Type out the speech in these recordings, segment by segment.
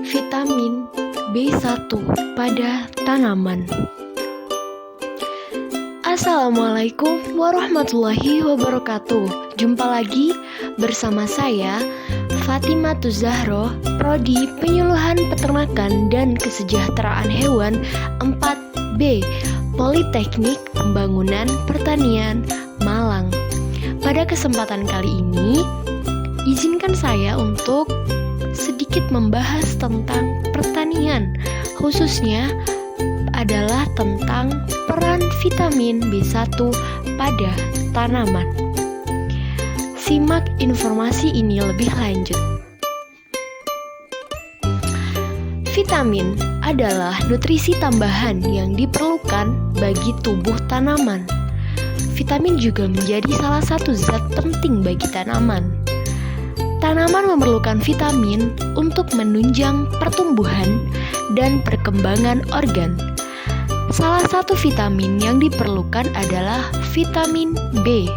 Vitamin B1 pada tanaman. Assalamualaikum warahmatullahi wabarakatuh. Jumpa lagi bersama saya Fatimah Tuzahro, Prodi Penyuluhan Peternakan dan Kesejahteraan Hewan 4B, Politeknik Pembangunan Pertanian, Malang. Pada kesempatan kali ini, izinkan saya untuk sedikit membahas tentang pertanian, khususnya adalah tentang peran vitamin B1 pada tanaman. Simak informasi ini lebih lanjut. Vitamin adalah nutrisi tambahan yang diperlukan bagi tubuh tanaman. Vitamin juga menjadi salah satu zat penting bagi tanaman. Tanaman memerlukan vitamin untuk menunjang pertumbuhan dan perkembangan organ. Salah satu vitamin yang diperlukan adalah vitamin B.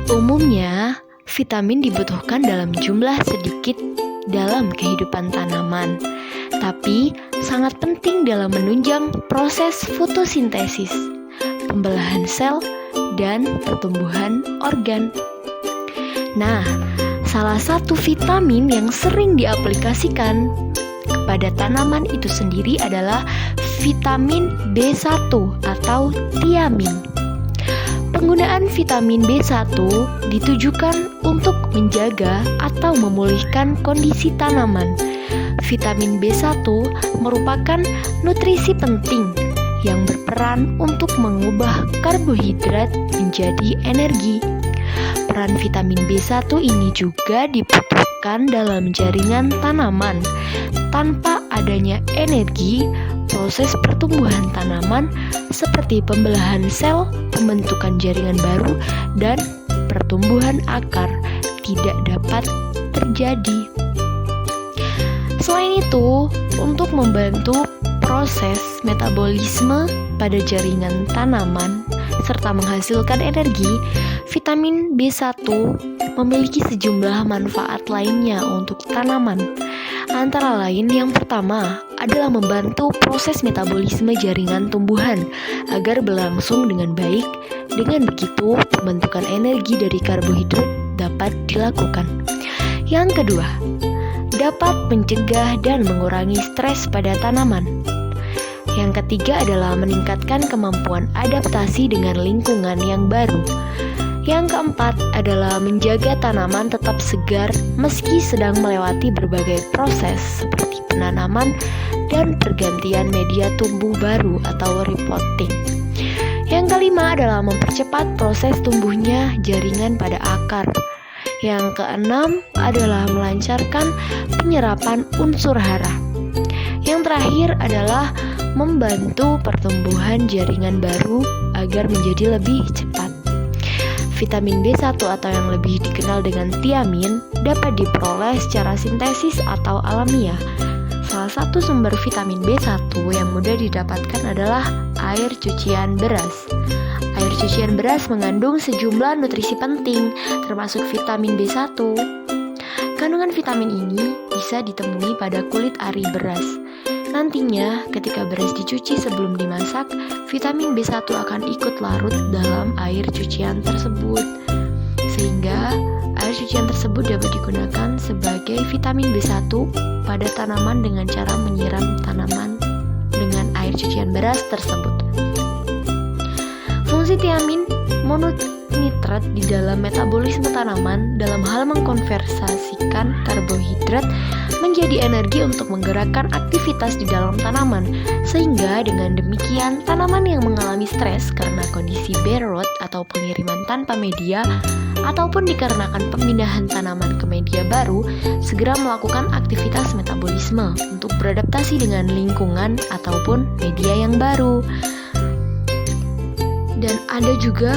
Umumnya, vitamin dibutuhkan dalam jumlah sedikit dalam kehidupan tanaman, tapi sangat penting dalam menunjang proses fotosintesis, pembelahan sel, dan pertumbuhan organ. Nah, salah satu vitamin yang sering diaplikasikan kepada tanaman itu sendiri adalah vitamin B1 atau tiamin. Penggunaan vitamin B1 ditujukan untuk menjaga atau memulihkan kondisi tanaman. Vitamin B1 merupakan nutrisi penting yang berperan untuk mengubah karbohidrat menjadi energi. Peran vitamin B1 ini juga dibutuhkan dalam jaringan tanaman. Tanpa adanya energi, proses pertumbuhan tanaman seperti pembelahan sel, pembentukan jaringan baru, dan pertumbuhan akar tidak dapat terjadi. Selain itu, untuk membantu proses metabolisme pada jaringan tanaman serta menghasilkan energi, vitamin B1 memiliki sejumlah manfaat lainnya untuk tanaman. Antara lain, yang pertama adalah membantu proses metabolisme jaringan tumbuhan agar berlangsung dengan baik. Dengan begitu, pembentukan energi dari karbohidrat dapat dilakukan. Yang kedua, dapat mencegah dan mengurangi stres pada tanaman. Yang ketiga adalah meningkatkan kemampuan adaptasi dengan lingkungan yang baru. Yang keempat adalah menjaga tanaman tetap segar meski sedang melewati berbagai proses seperti penanaman dan pergantian media tumbuh baru atau repotting. Yang kelima adalah mempercepat proses tumbuhnya jaringan pada akar. Yang keenam adalah melancarkan penyerapan unsur hara. Yang terakhir adalah membantu pertumbuhan jaringan baru agar menjadi lebih cepat. Vitamin B1 atau yang lebih dikenal dengan tiamin dapat diperoleh secara sintesis atau alamiah. Salah satu sumber vitamin B1 yang mudah didapatkan adalah air cucian beras. Air cucian beras mengandung sejumlah nutrisi penting, termasuk vitamin B1. Kandungan vitamin ini bisa ditemui pada kulit ari beras. Nantinya, ketika beras dicuci sebelum dimasak, vitamin B1 akan ikut larut dalam air cucian tersebut. Sehingga, air cucian tersebut dapat digunakan sebagai vitamin B1 pada tanaman dengan cara menyiram tanaman dengan air cucian beras tersebut. Fungsi tiamin mononitrat di dalam metabolisme tanaman dalam hal mengkonversikan karbohidrat menjadi energi untuk menggerakkan aktivitas di dalam tanaman, sehingga dengan demikian tanaman yang mengalami stres karena kondisi bare root atau pengiriman tanpa media ataupun dikarenakan pemindahan tanaman ke media baru segera melakukan aktivitas metabolisme untuk beradaptasi dengan lingkungan ataupun media yang baru. Dan ada juga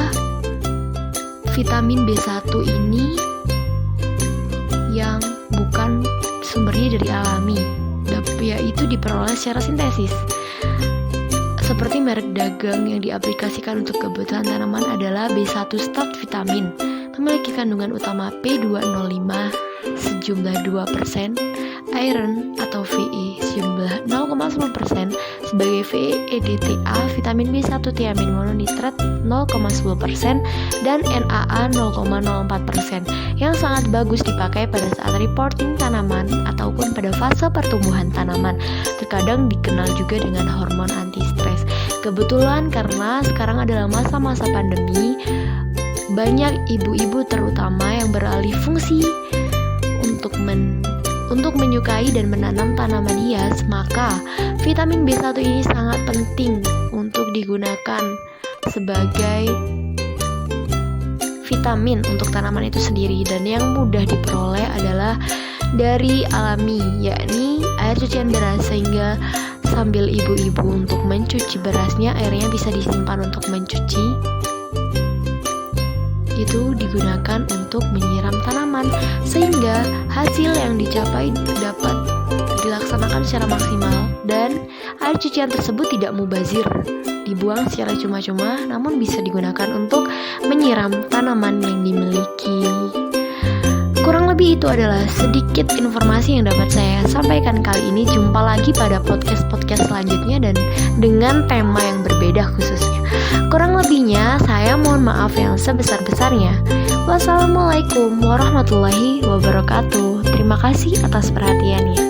vitamin B1 ini yang bukan sumbernya dari alami, yaitu diperoleh secara sintesis. Seperti merek dagang yang diaplikasikan untuk kebutuhan tanaman adalah B1 Start Vitamin, memiliki kandungan utama P205 sejumlah 2%, iron atau Ve sejumlah 0,10%, sebagai VEDTA vitamin B1 tiamin mononitrat 0,10%, dan NAA 0,04%, yang sangat bagus dipakai pada saat reporting tanaman ataupun pada fase pertumbuhan tanaman. Terkadang dikenal juga dengan hormon anti stres. Kebetulan karena sekarang adalah masa-masa pandemi, banyak ibu-ibu terutama yang beralih fungsi untuk menyukai dan menanam tanaman hias, maka vitamin B1 ini sangat penting untuk digunakan sebagai vitamin untuk tanaman itu sendiri. Dan yang mudah diperoleh adalah dari alami, yakni air cucian beras, sehingga sambil ibu-ibu untuk mencuci berasnya, airnya bisa disimpan untuk mencuci. Itu digunakan untuk menyiram tanaman sehingga hasil yang dicapai dapat dilaksanakan secara maksimal, dan air cucian tersebut tidak mubazir dibuang secara cuma-cuma, namun bisa digunakan untuk menyiram tanaman yang dimiliki. Kurang lebih itu adalah sedikit informasi yang dapat saya sampaikan kali ini. Jumpa lagi pada podcast-podcast selanjutnya dan dengan tema yang berbeda khususnya. Kurang lebihnya saya mohon maaf yang sebesar-besarnya. Wassalamualaikum warahmatullahi wabarakatuh. Terima kasih atas perhatiannya.